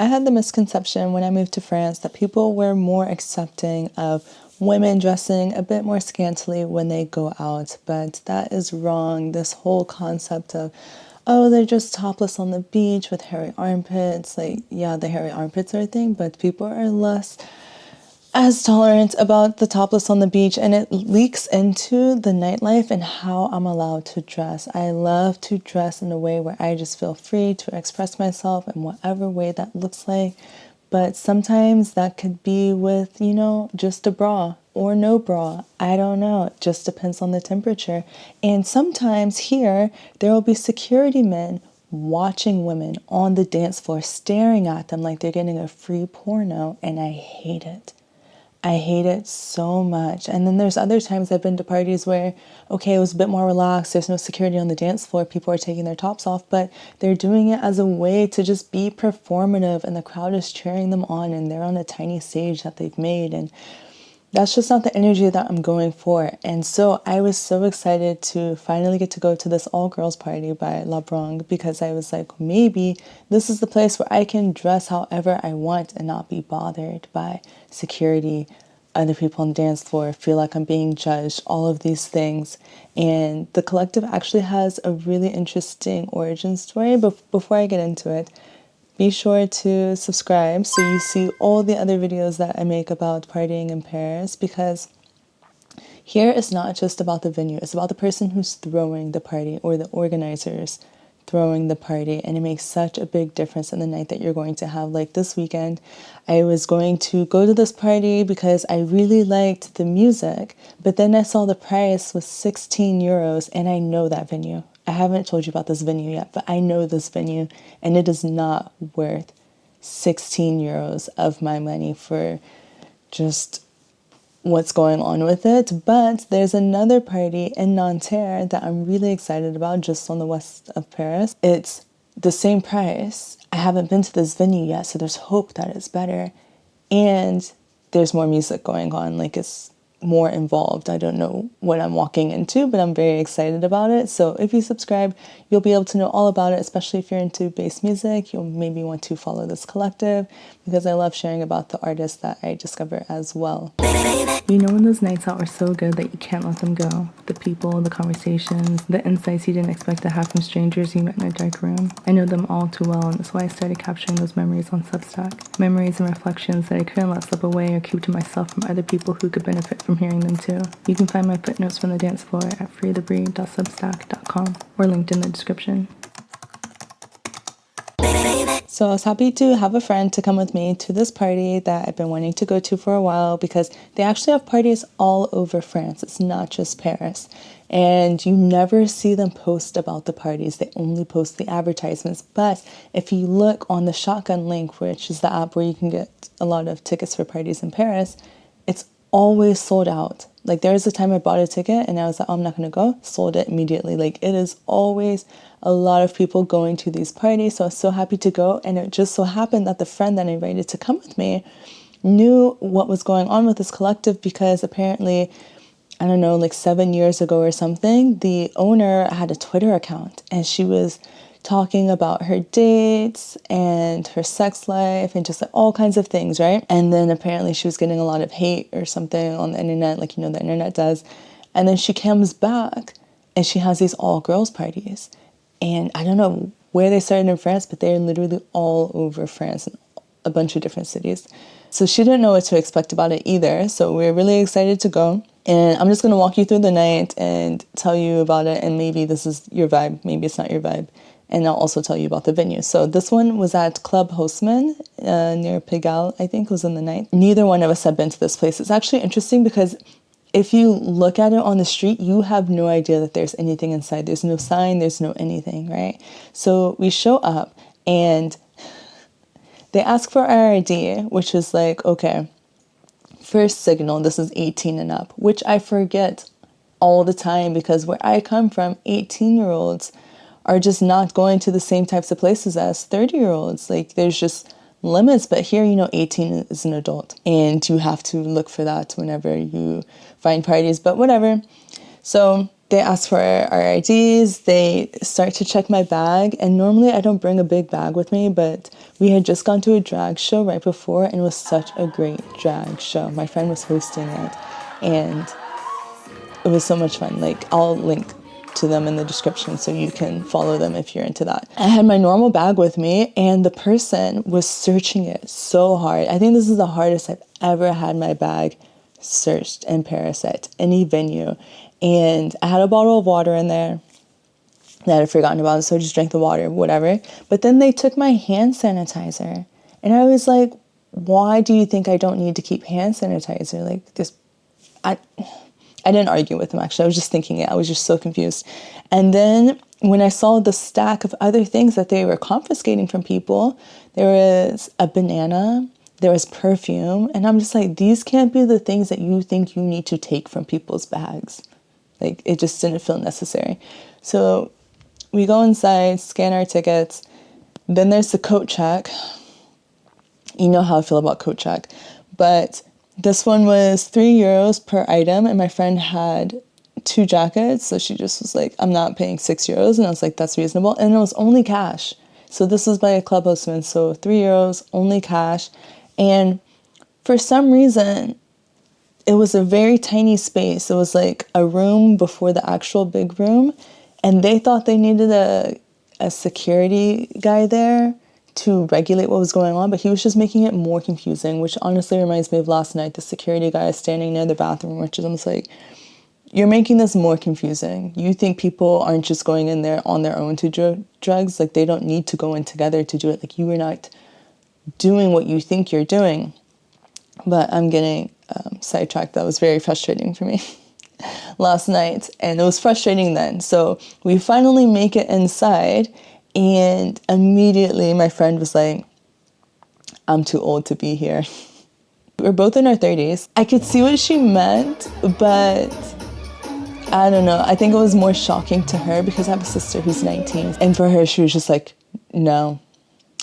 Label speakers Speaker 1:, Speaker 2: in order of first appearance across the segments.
Speaker 1: I had the misconception when I moved to France that people were more accepting of women dressing a bit more scantily when they go out, but that is wrong. This whole concept of, oh, they're just topless on the beach with hairy armpits, like, yeah, the hairy armpits are a thing, but people are less as tolerant about the topless on the beach, and it leaks into the nightlife and how I'm allowed to dress. I love to dress in a way where I just feel free to express myself in whatever way that looks like, but sometimes that could be with, just a bra or no bra. I don't know. It just depends on the temperature. And sometimes here there will be security men watching women on the dance floor, staring at them like they're getting a free porno, and I hate it. I hate it so much. And then there's other times I've been to parties where, okay, it was a bit more relaxed. There's no security on the dance floor. People are taking their tops off, but they're doing it as a way to just be performative, and the crowd is cheering them on, and they're on a tiny stage that they've made. And that's just not the energy that I'm going for. And so I was so excited to finally get to go to this all-girls party by La Bringue, because I was like, maybe this is the place where I can dress however I want and not be bothered by security, other people on the dance floor, feel like I'm being judged, all of these things. And the collective actually has a really interesting origin story. But before I get into it, be sure to subscribe so you see all the other videos that I make about partying in Paris, because here it's not just about the venue, it's about the person who's throwing the party or the organizers throwing the party, and it makes such a big difference in the night that you're going to have. Like this weekend, I was going to go to this party because I really liked the music, but then I saw the price was 16 euros, and I know that venue. I haven't told you about this venue yet, but I know this venue, and it is not worth 16 euros of my money for just what's going on with it. But there's another party in Nanterre that I'm really excited about, just on the west of Paris. It's the same price. I haven't been to this venue yet, so there's hope that it's better. And there's more music going on, like it's more involved. I don't know what I'm walking into, but I'm very excited about it. So if you subscribe, you'll be able to know all about it, especially if you're into bass music. You'll maybe want to follow this collective, because I love sharing about the artists that I discover as well. You know when those nights out are so good that you can't let them go? The people, the conversations, the insights you didn't expect to have from strangers you met in a dark room. I know them all too well, and that's why I started capturing those memories on Substack. Memories and reflections that I couldn't let slip away or keep to myself from other people who could benefit from hearing them too. You can find my footnotes from the dance floor at freethebrie.substack.com or linked in the description. So I was happy to have a friend to come with me to this party that I've been wanting to go to for a while, because they actually have parties all over France. It's not just Paris. And you never see them post about the parties. They only post the advertisements. But if you look on the Shotgun link, which is the app where you can get a lot of tickets for parties in Paris, it's always sold out. Like there was a time I bought a ticket and I was like, oh, I'm not going to go. Sold it immediately. Like it is always a lot of people going to these parties. So I was so happy to go. And it just so happened that the friend that I invited to come with me knew what was going on with this collective, because apparently, I don't know, like 7 years ago or something, the owner had a Twitter account, and she was talking about her dates and her sex life and just like all kinds of things, right? And then apparently she was getting a lot of hate or something on the internet, like, the internet does. And then she comes back and she has these all girls parties. And I don't know where they started in France, but they're literally all over France in a bunch of different cities. So she didn't know what to expect about it either. So we're really excited to go. And I'm just going to walk you through the night and tell you about it. And maybe this is your vibe. Maybe it's not your vibe. And I'll also tell you about the venue. So this one was at Club Haussmann near Pigalle, I think, was in the night. Neither one of us had been to this place. It's actually interesting because if you look at it on the street, you have no idea that there's anything inside. There's no sign, there's no anything, right? So we show up and they ask for our ID, which is like, okay, first signal, this is 18 and up, which I forget all the time, because where I come from, 18-year-olds are just not going to the same types of places as 30-year-olds. Like there's just limits, but here, 18 is an adult and you have to look for that whenever you find parties, but whatever. So they ask for our IDs, they start to check my bag, and normally I don't bring a big bag with me, but we had just gone to a drag show right before, and it was such a great drag show. My friend was hosting it, and it was so much fun. Like, I'll link to them in the description so you can follow them if you're into that. I had my normal bag with me, and the person was searching it so hard. I think this is the hardest I've ever had my bag searched in Paris at any venue. And I had a bottle of water in there that I had forgotten about, so I just drank the water, whatever. But then they took my hand sanitizer, and I was like, why do you think I don't need to keep hand sanitizer? Like, this, I didn't argue with him, actually. I was just thinking it. I was just so confused. And then when I saw the stack of other things that they were confiscating from people, there was a banana, there was perfume, and I'm just like, these can't be the things that you think you need to take from people's bags. Like, it just didn't feel necessary. So we go inside, scan our tickets. Then there's the coat check. You know how I feel about coat check. But this one was €3 per item, and my friend had 2 jackets. So she just was like, I'm not paying €6. And I was like, that's reasonable. And it was only cash. So this was by a Club Haussmann. So €3, only cash. And for some reason, it was a very tiny space. It was like a room before the actual big room. And they thought they needed a security guy there to regulate what was going on, but he was just making it more confusing, which honestly reminds me of last night. The security guy standing near the bathroom, which is almost like, you're making this more confusing. You think people aren't just going in there on their own to do drugs? Like, they don't need to go in together to do it. Like, you are not doing what you think you're doing. But I'm getting sidetracked. That was very frustrating for me last night. And it was frustrating then. So we finally make it inside. And immediately my friend was like, I'm too old to be here. We're both in our 30s. I could see what she meant, but I don't know. I think it was more shocking to her because I have a sister who's 19. And for her, she was just like, no.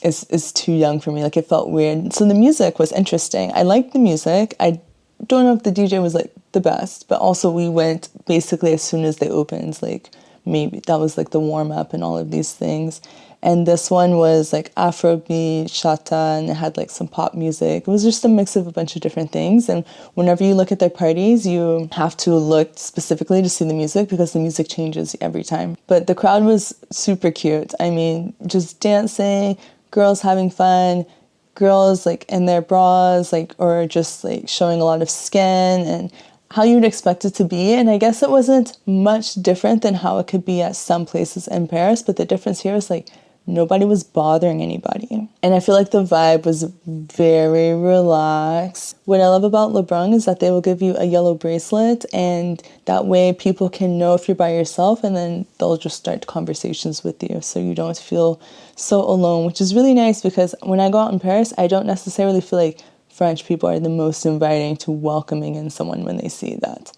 Speaker 1: Is too young for me. Like, it felt weird. So the music was interesting. I liked the music. I don't know if the DJ was like the best, but also we went basically as soon as they opened. Like, maybe that was like the warm up and all of these things. And this one was like Afrobeat, Chata, and it had like some pop music. It was just a mix of a bunch of different things. And whenever you look at their parties, you have to look specifically to see the music because the music changes every time. But the crowd was super cute. I mean, just dancing, girls having fun, girls like in their bras, like, or just like showing a lot of skin and how you would expect it to be. And I guess it wasn't much different than how it could be at some places in Paris, but the difference here is like nobody was bothering anybody. And I feel like the vibe was very relaxed. What I love about Le Bringue is that they will give you a yellow bracelet, and that way people can know if you're by yourself, and then they'll just start conversations with you so you don't feel so alone, which is really nice because when I go out in Paris, I don't necessarily feel like French people are the most inviting to welcoming in someone when they see that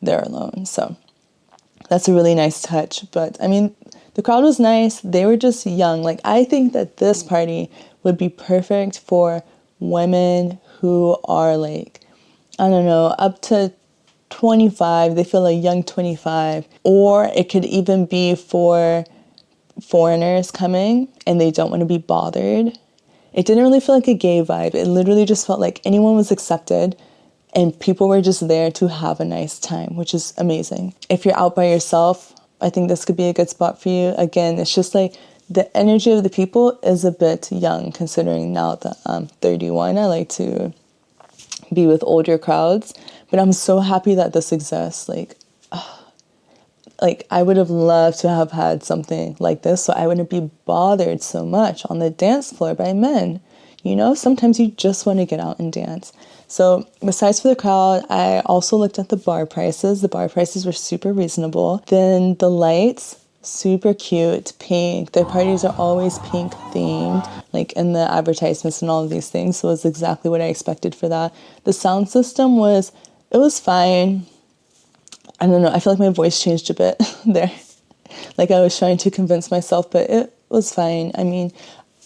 Speaker 1: they're alone. So that's a really nice touch. But I mean, the crowd was nice. They were just young. Like, I think that this party would be perfect for women who are like, I don't know, up to 25. They feel a young 25. Or it could even be for foreigners coming and they don't want to be bothered. It didn't really feel like a gay vibe. It literally just felt like anyone was accepted and people were just there to have a nice time, which is amazing. If you're out by yourself, I think this could be a good spot for you. Again, it's just like the energy of the people is a bit young considering now that I'm 31. I like to be with older crowds, but I'm so happy that this exists. Like I would have loved to have had something like this so I wouldn't be bothered so much on the dance floor by men. You know, sometimes you just want to get out and dance. So besides for the crowd, I also looked at the bar prices. The bar prices were super reasonable. Then the lights, super cute, pink. Their parties are always pink themed, like in the advertisements and all of these things. So it's exactly what I expected for that. The sound system was fine. I don't know, I feel like my voice changed a bit there. Like I was trying to convince myself, but it was fine. I mean,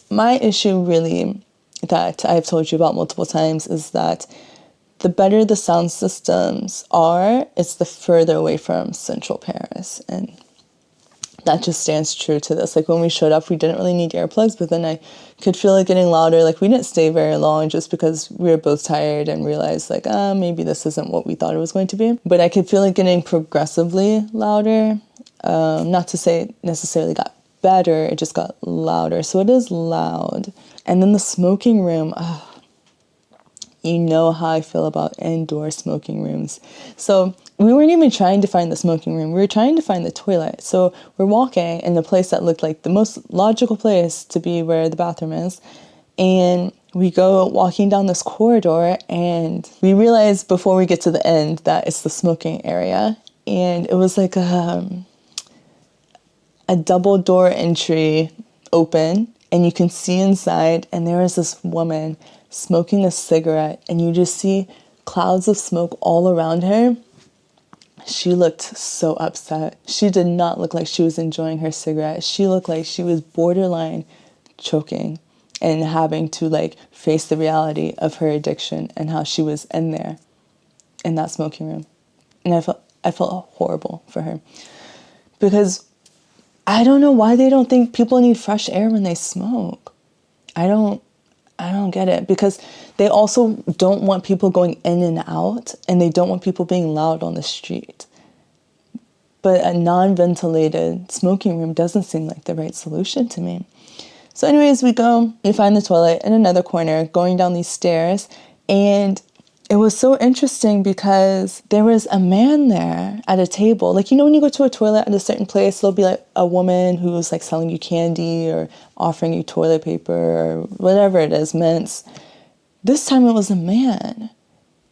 Speaker 1: my issue really that I've told you about multiple times is that the better the sound systems are, it's the further away from central Paris. And that just stands true to this. Like when we showed up, we didn't really need earplugs, but then I could feel it getting louder. Like we didn't stay very long just because we were both tired and realized like, maybe this isn't what we thought it was going to be. But I could feel it getting progressively louder. Not to say it necessarily got better, it just got louder. So it is loud. And then the smoking room, you know how I feel about indoor smoking rooms. So we weren't even trying to find the smoking room. We were trying to find the toilet. So we're walking in the place that looked like the most logical place to be where the bathroom is. And we go walking down this corridor and we realize before we get to the end that it's the smoking area. And it was like a double door entry open and you can see inside, and there is this woman smoking a cigarette, and you just see clouds of smoke all around her. She looked so upset. She did not look like she was enjoying her cigarette. She looked like she was borderline choking and having to like face the reality of her addiction and how she was in there in that smoking room. And I felt horrible for her, because I don't know why they don't think people need fresh air when they smoke. I don't get it, because they also don't want people going in and out, and they don't want people being loud on the street. But a non-ventilated smoking room doesn't seem like the right solution to me. So anyways, we find the toilet in another corner, going down these stairs, and it was so interesting because there was a man there at a table. Like, you know, when you go to a toilet at a certain place, there'll be like a woman who's like selling you candy or offering you toilet paper or whatever it is, mints. This time it was a man.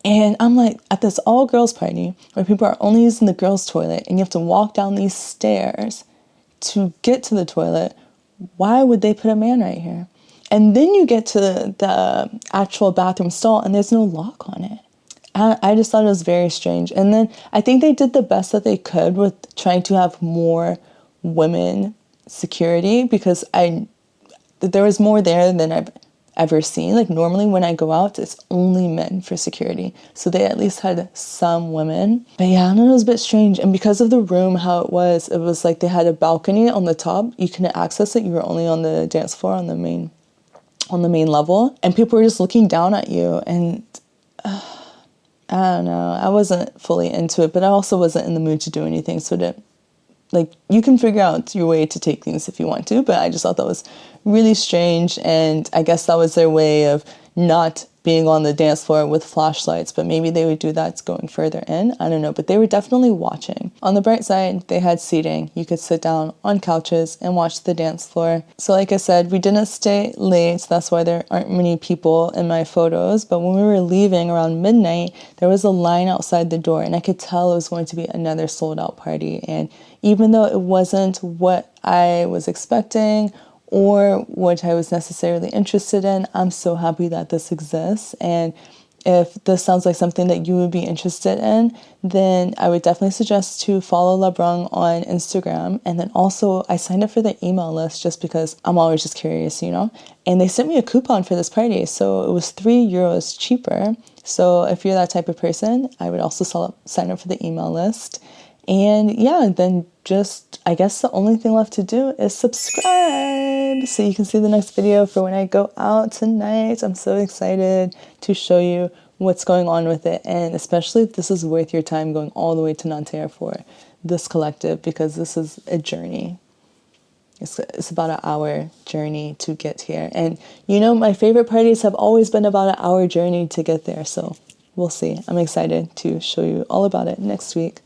Speaker 1: And I'm like, at this all-girls party where people are only using the girls' toilet and you have to walk down these stairs to get to the toilet, why would they put a man right here? And then you get to the actual bathroom stall and there's no lock on it. I just thought it was very strange. And then I think they did the best that they could with trying to have more women security, because there was more there than I've ever seen. Like normally when I go out, it's only men for security. So they at least had some women. But yeah, I don't know, it was a bit strange. And because of the room, how it was like they had a balcony on the top. You couldn't access it. You were only on the dance floor on the main level, and people were just looking down at you, and I don't know, I wasn't fully into it, but I also wasn't in the mood to do anything, so you can figure out your way to take things if you want to, but I just thought that was really strange, and I guess that was their way of not being on the dance floor with flashlights, but maybe they would do that going further in. I don't know, but they were definitely watching. On the bright side, they had seating. You could sit down on couches and watch the dance floor. So like I said, we didn't stay late, so that's why there aren't many people in my photos, but when we were leaving around midnight, there was a line outside the door, and I could tell it was going to be another sold-out party, and even though it wasn't what I was expecting or what I was necessarily interested in, I'm so happy that this exists. And if this sounds like something that you would be interested in, then I would definitely suggest to follow La Bringue on Instagram. And then also I signed up for the email list just because I'm always just curious, you know. And they sent me a coupon for this party, so it was €3 cheaper. So if you're that type of person, I would also sign up for the email list. And yeah, then just, I guess the only thing left to do is subscribe so you can see the next video for when I go out tonight. I'm so excited to show you what's going on with it, and especially if this is worth your time going all the way to Nanterre for this collective, because this is a journey. It's about an hour journey to get here. And you know, my favorite parties have always been about an hour journey to get there. So we'll see. I'm excited to show you all about it next week.